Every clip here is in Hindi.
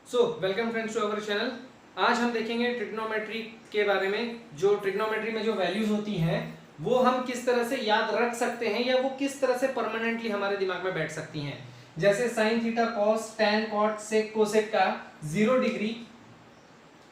Welcome friends to our channel. आज हम देखेंगे ट्रिग्नोमेट्री के बारे में। जो ट्रिग्नोमेट्री में जो वैल्यूज होती हैं वो हम किस तरह से याद रख सकते हैं या वो किस तरह से परमानेंटली हमारे दिमाग में बैठ सकती हैं। जैसे sine theta, cos, tan, cot, sec, cosec का 0 डिग्री,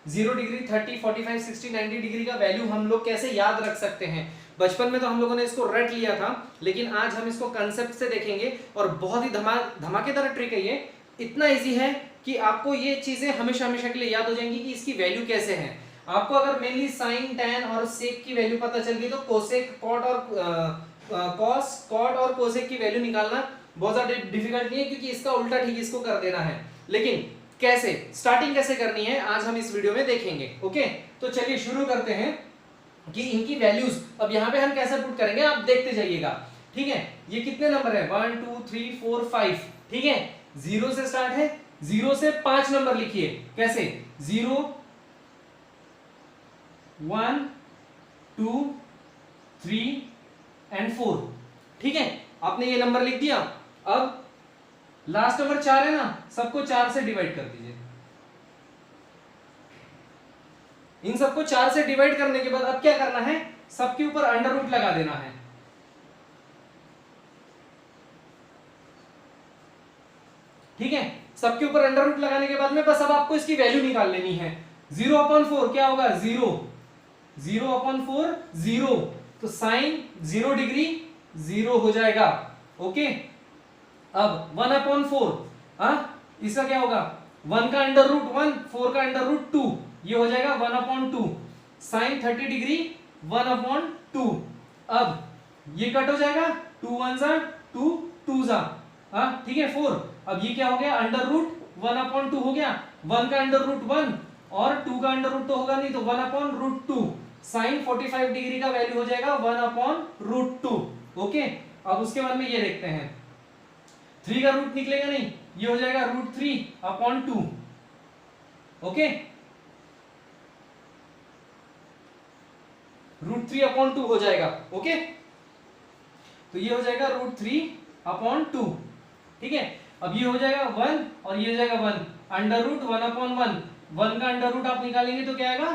30, 45, 60, 90 डिग्री का वैल्यू हम लोग कैसे याद रख सकते हैं। बचपन में तो हम लोगों ने इसको रट लिया था, लेकिन आज हम इसको कंसेप्ट से देखेंगे और बहुत ही धमाकेदार ट्रिक है ये। इतना इजी है कि आपको ये चीजें हमेशा हमेशा के लिए याद हो जाएंगी कि इसकी वैल्यू कैसे है। आपको अगर मेनली साइन, टैन और सेक की वैल्यू पता चल गई तो कोसेक, कॉट और कॉस, कॉट और कोसेक की वैल्यू निकालना बहुत ज्यादा डिफिकल्ट नहीं है, क्योंकि इसका उल्टा ठीक इसको कर देना है। लेकिन कैसे, स्टार्टिंग कैसे करनी है, आज हम इस वीडियो में देखेंगे। ओके, तो चलिए शुरू करते हैं कि इनकी वैल्यूज अब यहाँ पे हम कैसे पुट करेंगे, आप देखते जाइएगा। ठीक है, ये कितने नंबर है, 1 2 3 4 5। ठीक है, 0 से स्टार्ट है, 0 से 5 नंबर लिखिए। कैसे, 0 1 2 3 एंड 4। ठीक है, आपने ये नंबर लिख दिया। अब लास्ट नंबर 4 है ना, सबको 4 से डिवाइड कर दीजिए। इन सबको 4 से डिवाइड करने के बाद अब क्या करना है, सबके ऊपर अंडर रूट लगा देना है। ठीक है, सबके ऊपर अंडर रूट लगाने के बाद में बस अब आपको इसकी वैल्यू निकाल लेनी है। 0/4 क्या होगा, 0, 0/4 0, तो साइन 0 डिग्री 0 हो जाएगा। ओके, अब 1/4 इसका क्या होगा, 1 का अंडर रूट 1, 4 का अंडर रूट 2, ये हो जाएगा 1/2। Sine 30 degree 1/2। अब ये कट हो जाएगा, 2 1 जा 2 2 जा, ठीक है 4। अब ये क्या हो गया, अंडर रूट 1/2 हो गया। 1 का अंडर रूट 1 और 2 का अंडर रूट तो होगा नहीं, तो 1/√2। साइन 45 डिग्री का वैल्यू हो जाएगा 1/√2। ओके, अब उसके बाद में ये देखते हैं, 3 का रूट निकलेगा नहीं, ये हो जाएगा √3/2। ओके, √3/2 हो जाएगा। ओके, तो ये हो जाएगा √3/2। ठीक है, अब ये हो जाएगा 1 और ये हो जाएगा 1, अंडर रूट 1/1, 1 का अंडर रूट आप निकालेंगे तो क्या आएगा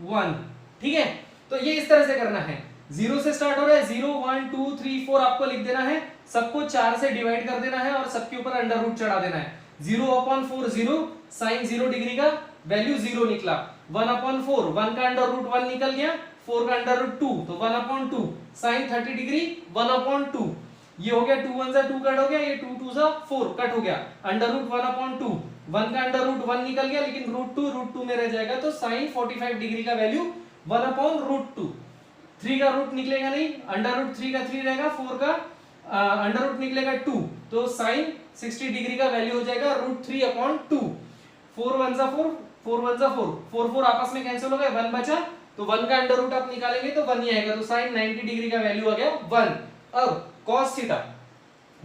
1। ठीक है, तो ये इस तरह से करना है। 0 से स्टार्ट हो रहा है, 0 1 2 3 4 आपको लिख देना है, सबको 4 से डिवाइड कर देना है और सबके ऊपर अंडर रूट चढ़ा देना है। 0/4 0, साइन 0 डिग्री का वैल्यू 0 निकला। 1/4, 1 का अंडर रूट 1 निकल गया, 4 का अंडर रूट 2, तो 1/2। साइन 30 डिग्री 1/2, ये हो गया 2 1 जा 2 कट हो गया, ये 2 2 जा 4 कट हो गया। अंडर रूट 1/2, 1 का अंडर रूट 1 निकल गया, लेकिन √2 में रह जाएगा, तो साइन 45 डिग्री का वैल्यू 1/√2। 3 का रूट निकलेगा नहीं, अंडर रूट 3 का 3 रहेगा, 4 का अंडर रूट निकलेगा 2, तो साइन 60 डिग्री का वैल्यू हो जाएगा √3/2। 4 1 जा 4, 4 1 जा 4, 4 4 आपस में कैंसिल हो गए, 1 बचा, तो 1 का अंडर रूट आप निकालेंगे तो 1 ही आएगा, तो साइन 90 डिग्री का वैल्यू आ गया 1। अब cos थीटा,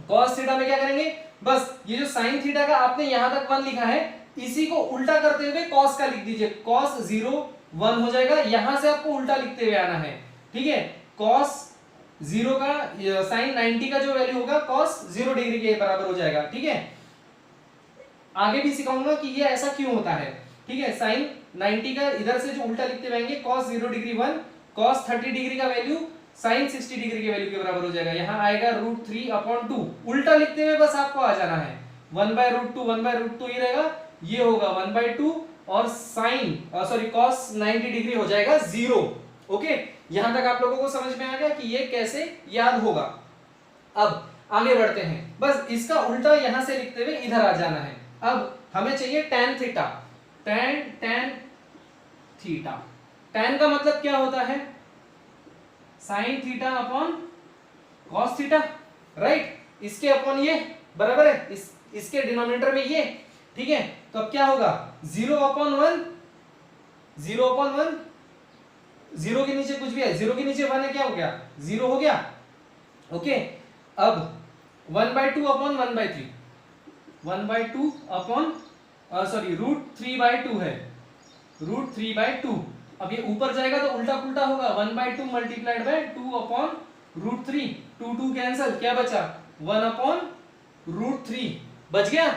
cos थीटा में क्या करेंगे, बस ये जो साइन थीटा का आपने यहां तक 1 लिखा है, इसी को उल्टा करते हुए cos का लिख दीजिए। cos 0 1 हो जाएगा, यहां से आपको उल्टा लिखते हुए आना है। ठीक है, cos 0 का साइन 90 का जो वैल्यू होगा cos 0 डिग्री के बराबर हो जाएगा। ठीक है, आगे भी सिखाऊंगा कि ये ऐसा क्यों होता है। ठीक है, साइन 90 का इधर से जो उल्टा लिखते जाएंगे, cos 0 डिग्री 1, cos 30 डिग्री का वैल्यू साइन 60 डिग्री के वैल्यू के बराबर हो जाएगा। यहां आएगा √3/2, उल्टा लिखते हुए बस आपको आ जाना है। 1/√2, 1/√2 ही रहेगा, ये होगा 1/2 और साइन cos 90 डिग्री हो जाएगा 0। ओके, यहां तक आप लोगों को समझ में आ गया कि ये कैसे याद होगा। अब आगे बढ़ते हैं, बस इसका उल्टा यहां से लिखते हुए इधर आ जाना है। अब हमें चाहिए tan theta. tan theta, tan का मतलब क्या होता है, sine theta upon cos theta, right. इसके अपॉन ये बराबर है, इसके डिनोमिनेटर में ये। ठीक है, तो अब क्या होगा, 0/1, 0/1, 0 के नीचे कुछ भी है, 0 के नीचे 1 है, क्या हो गया 0 हो गया। ओके, अब 1/2/1/3, 1/2 अपॉन √3/2 है, √3/2। अब ये ऊपर जाएगा तो उल्टा पुल्टा होगा, 1/2 मल्टीप्लाइड बाय 2/√3, 2 2 कैंसिल, क्या बचा 1/√3 बच गया।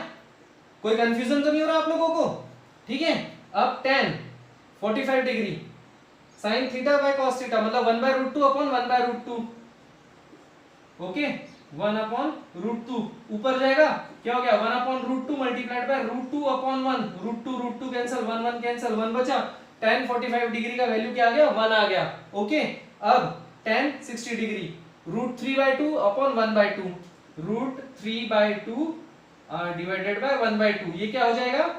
कोई कंफ्यूजन तो नहीं हो रहा आप लोगों को? ठीक है, अब tan 45 degree sin theta by cos theta मतलब 1/√2 अपॉन 1/√2। ओके, 1/√2 ऊपर जाएगा, क्या हो गया 1/√2 multiplied by √2 upon 1, √2 cancel, 1 1 cancel, 1 बचा, tan 45 डिग्री का वैल्यू क्या आ गया 1 आ गया। ओके, अब tan 60 degree √3/2 upon 1/2, √3/2 divided by 1/2, ये क्या हो जाएगा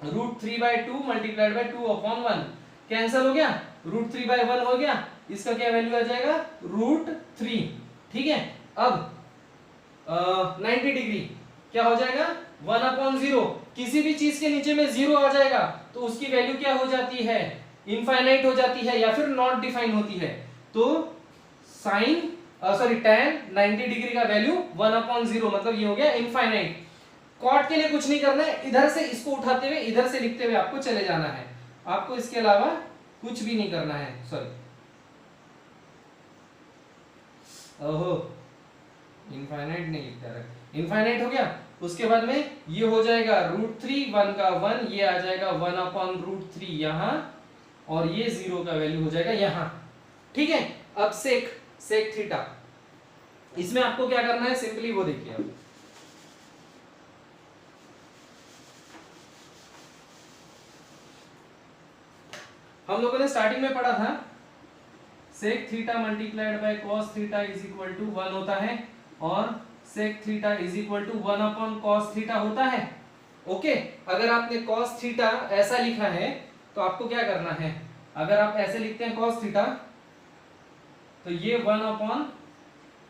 √3/2 मल्टीप्लाइड बाय 2 अपॉन 1, कैंसिल हो गया, √3/1 हो गया, इसका क्या वैल्यू आ जाएगा √3। ठीक है, अब 90 डिग्री क्या हो जाएगा 1/0, किसी भी चीज के नीचे में 0 आ जाएगा तो उसकी वैल्यू क्या हो जाती है इनफाइनाइट हो जाती है या फिर नॉट डिफाइन होती है। तो साइन tan 90 डिग्री का वैल्यू 1/0 मतलब ये हो गया इनफाइनाइट। कॉट के लिए कुछ नहीं करना है, इधर से इसको उठाते हुए इधर से लिखते हुए आपको चले जाना है, आपको इसके अलावा कुछ भी नहीं करना है। सॉरी, ओहो इनफाइनाइट नहीं लिखता है, इनफाइनाइट हो गया। उसके बाद में ये हो जाएगा √3, 1 का 1, ये आ जाएगा 1/√3 यहां, और ये 0 का वैल्यू हो जाएगा यहां। ठीक है, अब सेक थीटा, इसमें आपको क्या करना है सिंपली वो देखिए अब हम लोगों ने स्टार्टिंग में पढ़ा था sec theta multiplied by cos theta is equal to 1 होता है, और sec theta is equal to 1/cos theta होता है। ओके, अगर आपने cos थीटा ऐसा लिखा है तो आपको क्या करना है, अगर आप ऐसे लिखते हैं cos थीटा तो ये 1/,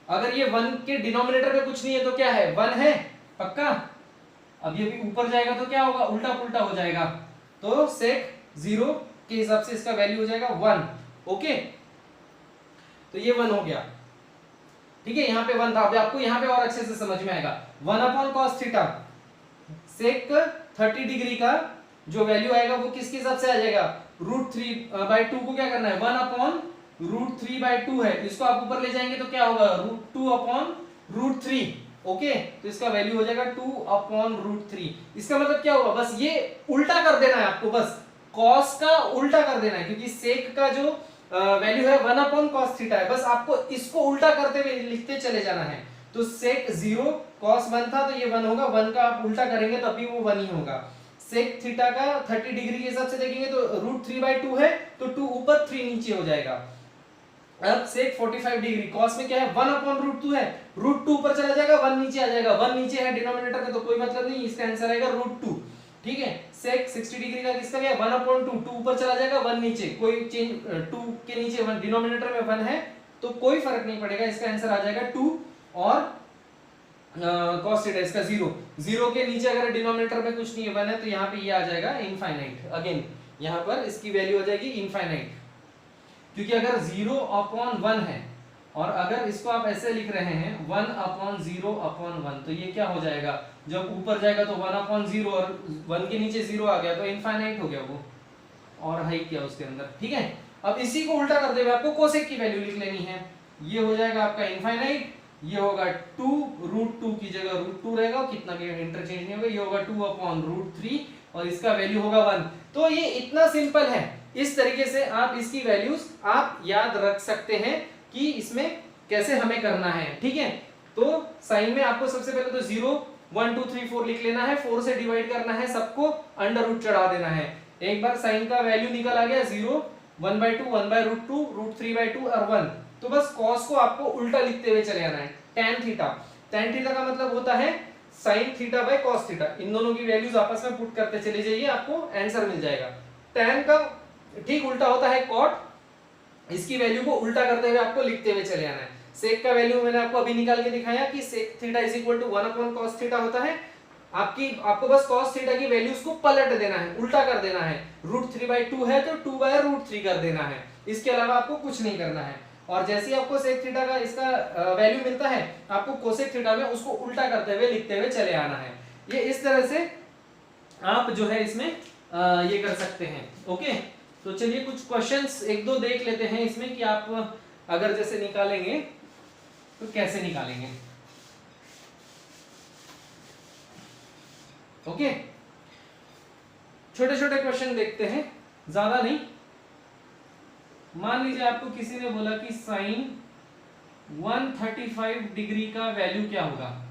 अगर ये 1 के डिनोमिनेटर में कुछ नहीं है तो क्या है 1 है पक्का। अब ये भी ऊपर जाएगा तो क्या होगा उल्टा पुल्टा हो जाएगा, तो सेक 0 के हिसाब से इसका वैल्यू हो जाएगा 1। ओके, तो ये 1 हो गया। ठीक है, यहाँ पे 1 था, अभी आपको यहाँ पे और अच्छे से समझ में आएगा। 1/cos थीटा सेक 30 डिग्री का जो वैल्यू आएगा वो किसके हिसाब से आ जाएगा √3/2 को क्या करना है 1/√3/2 है, इसको आप ऊपर ले जाएंगे तो क्या होगा √2/√3। ओके, तो इसका वैल्यू हो जाएगा 2/√3। इसका मतलब क्या होगा, बस ये उल्टा कर देना है आपको, बस cos का उल्टा कर देना है, क्योंकि सेक का जो वैल्यू है 1/cos थीटा है, बस आपको इसको उल्टा करते हुए लिखते चले जाना है। तो सेक 0 cos 1 था तो ये 1 होगा, 1 का आप उल्टा करेंगे तो अभी वो 1 ही होगा। सेक थीटा का 30 डिग्री के हिसाब से देखेंगे तो √3/2 है तो 2 ऊपर 3 नीचे हो जाएगा। अब सेक 45 डिग्री कॉस में क्या है 1/√2 है, √2 ऊपर चला जाएगा 1 नीचे आ जाएगा, 1 नीचे है डिनोमिनेटर में तो कोई मतलब नहीं, इसका आंसर आएगा √2। ठीक है, सेक 60 डिग्री का किसका क्या 1/2, 2 ऊपर चला जाएगा 1 नीचे, कोई चेंज 2 के नीचे 1 डिनोमिनेटर में 1 है तो कोई फर्क नहीं पड़ेगा, इसका आंसर आ जाएगा 2। और cos थीटा इसका 0 के नीचे अगर डिनोमिनेटर में कुछ नहीं है 1 है तो यहाँ पे ये आ जाएगा इनफाइनाइट। अगेन यहाँ पर इसकी वैल्यू हो जाएगी इनफाइनाइट, क्योंकि अगर 0/1 है और अगर इसको आप ऐसे लिख रहे हैं 1/0/1 तो ये क्या हो जाएगा, जब ऊपर जाएगा तो 1/0 और 1 के नीचे 0 आ गया तो इनफाइनाइट हो गया वो, और हाई किया उसके अंदर। ठीक है, अब इसी को उल्टा कर देंगे, आपको कोसेक की वैल्यू लिख लेनी है, ये हो जाएगा आपका इनफाइनाइट, ये होगा 2 √2 की जगह √2 रहेगा, कितना भी इंटरचेंज नहीं होगा, ये होगा 2/√3 और इसका वैल्यू होगा 1। तो ये इतना सिंपल है, इस तरीके से आप इसकी वैल्यूज आप याद रख सकते हैं कि इसमें कैसे हमें करना है। ठीक है, तो साइन में आपको सबसे पहले तो 0 1 2 3 4 लिख लेना है, 4 से डिवाइड करना है, सबको अंडर रूट चढ़ा देना है। एक बार साइन का वैल्यू निकल आ गया 0 1/2 1/√2 √3/2 और 1, तो बस cos को आपको उल्टा लिखते हुए चले आना है। tan थीटा का मतलब होता है sin theta by cos theta, इन दोनों की वैल्यूज आपस में पुट करते चले जाइए, आपको आंसर मिल जाएगा। tan का ठीक उल्टा होता है cot, इसकी वैल्यू को उल्टा करते हुए आपको लिखते हुए चले आना है। सेक का वैल्यू मैंने आपको अभी निकाल के दिखाया कि sec theta is equal to 1/cos theta होता है। आपको बस cos थीटा की वैल्यूज को पलट देना है, उल्टा कर देना है, √3/2 है तो 2/√3 कर देना है, इसके अलावा आपको कुछ नहीं करना है। और जैसे ही आपको सेक थीटा का इसका वैल्यू मिलता है, आपको कोसेक थीटा में उसको उल्टा करते हुए लिखते हुए चले आना है। ये इस तरह से आप जो है इसमें ये कर सकते हैं। ओके, तो चलिए कुछ क्वेश्चंस एक दो देख लेते हैं इसमें कि आप अगर जैसे निकालेंगे तो कैसे निकालेंगे। ओके, छोटे छोटे क्वेश्चन देखते हैं, ज्यादा नहीं। मान लीजिए आपको किसी ने बोला कि साइन 135 डिग्री का वैल्यू क्या होगा,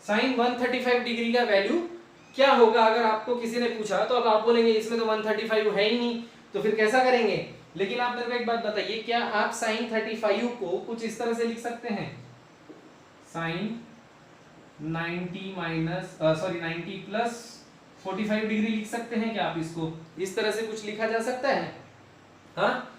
साइन 135 डिग्री का वैल्यू क्या होगा अगर आपको किसी ने पूछा, तो अब आप बोलेंगे इसमें तो 135 है ही नहीं, तो फिर कैसा करेंगे। लेकिन आप मेरे को एक बात बताइए, क्या आप साइन 35 को कुछ इस तरह से लिख सकते हैं, साइन 90 प्लस 45 डिग्री लिख सकते हैं क्या आप इसको इस तरह से कुछ लिखा जा सकता है? हाँ,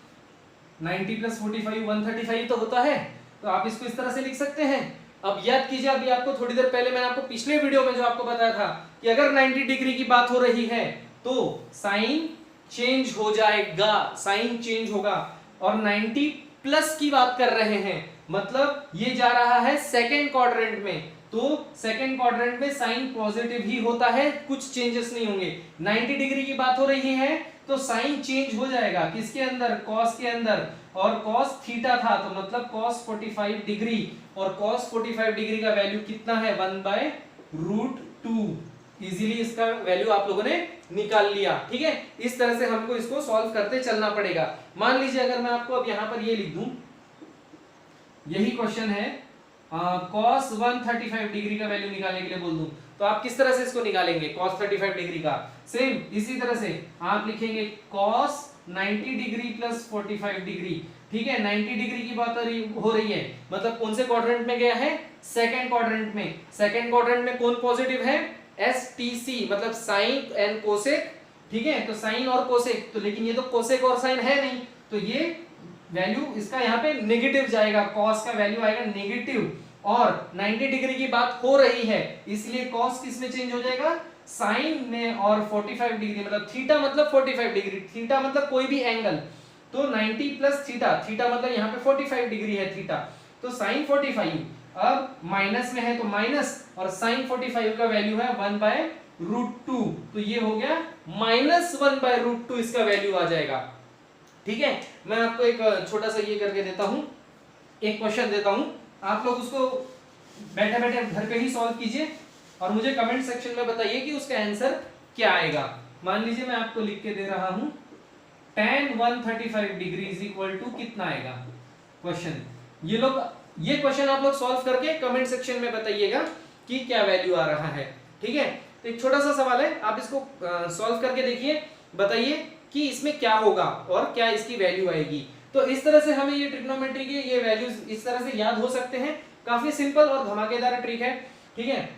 90 प्लस 45 135 तो होता है, तो आप इसको इस तरह से लिख सकते हैं। अब याद कीजिए, अभी आपको थोड़ी देर पहले मैंने आपको पिछले वीडियो में जो आपको बताया था कि अगर 90 डिग्री की बात हो रही है तो साइन चेंज हो जाएगा, साइन चेंज होगा। और 90 प्लस की बात कर रहे हैं, मतलब ये जा रहा है सेकेंड क्वाड्रेंट में, तो सेकेंड क्वाड्रेंट में साइन पॉजिटिव ही होता है, कुछ चेंजेस नहीं होंगे। 90 डिग्री की बात हो रही है तो साइन चेंज हो जाएगा, किसके अंदर, कॉस के अंदर, और कॉस थीटा था तो मतलब कॉस 45 डिग्री, और कॉस 45 डिग्री का वैल्यू कितना है, 1/√2। इजीली इसका वैल्यू आप लोगों ने निकाल लिया। ठीक है, इस तरह से हमको इसको सॉल्व करते चलना पड़ेगा। मान लीजिए अगर मैं आपको अब यहां पर ये लिख दूं, यही क्वेश्चन है, cos 135 डिग्री का वैल्यू निकालने के लिए बोल दूं, तो आप किस तरह से इसको निकालेंगे cos 35 डिग्री का? सेम इसी तरह से आप लिखेंगे cos 90 डिग्री प्लस 45 डिग्री। ठीक है, 90 डिग्री की बात हो रही है, मतलब कौन से क्वाड्रेंट में गया है, सेकंड क्वाड्रेंट में। सेकंड क्वाड्रेंट में कौन पॉजिटिव है, STC, मतलब साइन एंड कोसेक। ठीक है, तो साइन और कोसेक, तो लेकिन ये तो कोसेक और साइन है नहीं, तो ये वैल्यू इसका यहाँ पे नेगेटिव जाएगा, कॉस का वैल्यू आएगा नेगेटिव। और 90 डिग्री की बात हो रही है, इसलिए कॉस किस में चेंज हो जाएगा, साइन में। और 45 डिग्री मतलब थीटा, मतलब 45 डिग्री, थीटा मतलब कोई भी एंगल, तो 90 प्लस थीटा, थीटा मतलब यहाँ पे 45 डिग्री है थीटा, तो साइन 45 अब माइनस में है तो माइनस, और साइन 45 का वैल्यू है 1/√2, तो ये हो गया -1/√2 इसका वैल्यू आ जाएगा। ठीक है, मैं आपको एक छोटा सा ये करके देता हूं, एक क्वेश्चन देता हूं, आप लोग उसको बैठे बैठे घर पे ही सॉल्व कीजिए और मुझे कमेंट सेक्शन में बताइए कि उसका आंसर क्या आएगा। मान लीजिए मैं आपको लिख के दे रहा हूं, tan 135 degree is equal to कितना आएगा क्वेश्चन। ये क्वेश्चन आप लोग सॉल्व करके कमेंट सेक्शन में बताइएगा कि क्या वैल्यू आ रहा है। ठीक है, तो एक छोटा सा सवाल है, आप इसको सॉल्व करके देखिए, बताइए कि इसमें क्या होगा और क्या इसकी वैल्यू आएगी। तो इस तरह से हमें ये ट्रिग्नोमेट्री के ये वैल्यूज इस तरह से याद हो सकते हैं, काफी सिंपल और धमाकेदार ट्रिक है। ठीक है,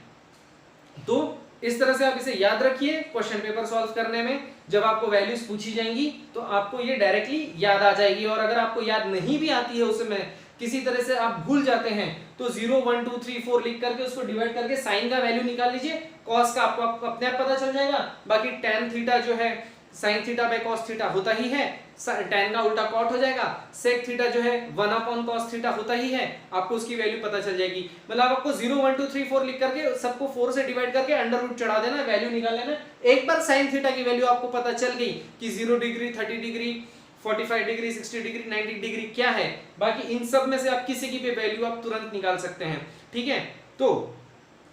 तो इस तरह से आप इसे याद रखिए, क्वेश्चन पेपर सॉल्व करने में जब आपको वैल्यूज पूछी जाएंगी तो आपको ये डायरेक्टली याद आ जाएगी। और अगर आपको याद नहीं भी आती है, उसमें किसी तरह से आप भूल जाते हैं, तो 0 1 2 3 4 लिख करके उसको डिवाइड करके साइन का वैल्यू निकाल लीजिए, कॉस का आपको अपने आप पता चल जाएगा। बाकी tan थीटा जो है sine theta by cos theta होता ही है, tan का उल्टा कॉट हो जाएगा, सेक थीटा जो है 1/cos थीटा होता ही है, आपको उसकी वैल्यू पता चल जाएगी। मतलब आपको 0 1 2 3 4 लिख करके सबको 4 से डिवाइड करके अंडर रूट चढ़ा देना, वैल्यू निकाल लेना। एक बार साइन थीटा की वैल्यू आपको पता चल गई कि 0 degree 30 degree 45 degree 60 degree 90 degree क्या है, बाकी इन सब में से आप किसी की भी वैल्यू आप तुरंत निकाल सकते हैं। ठीक है, तो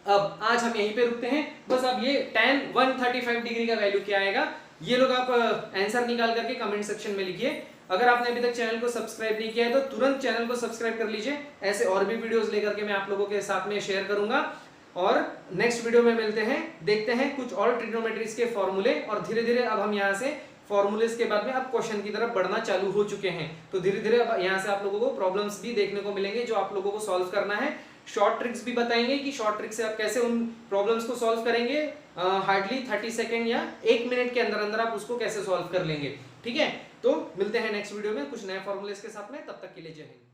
अब आज हम यहीं पे रुकते हैं, बस अब ये tan 135 डिग्री का वैल्यू क्या आएगा ये लोग आप आंसर निकाल करके कमेंट सेक्शन में लिखिए। अगर आपने अभी तक चैनल को सब्सक्राइब नहीं किया है तो तुरंत चैनल को सब्सक्राइब कर लीजिए, ऐसे और भी वीडियोस लेकर के मैं आप लोगों के साथ में शेयर करूंगा। और नेक्स्ट वीडियो में मिलते हैं, देखते हैं कुछ और ट्रिग्नोमेट्रीज के फॉर्मूले, और धीरे धीरे अब हम यहाँ से फॉर्मूलेस के बाद में अब क्वेश्चन की तरफ बढ़ना चालू हो चुके हैं, तो धीरे धीरे अब यहाँ से आप लोगों को प्रॉब्लम्स भी देखने को मिलेंगे जो आप लोगों को सॉल्व करना है। शॉर्ट ट्रिक्स भी बताएंगे कि शॉर्ट ट्रिक से आप कैसे उन प्रॉब्लम्स को सॉल्व करेंगे, हार्डली 30 सेकेंड या 1 मिनट के अंदर अंदर आप उसको कैसे सॉल्व कर लेंगे। ठीक है, तो मिलते हैं नेक्स्ट वीडियो में कुछ नए फॉर्मूलेस के साथ में, तब तक के लिए जय हिंद।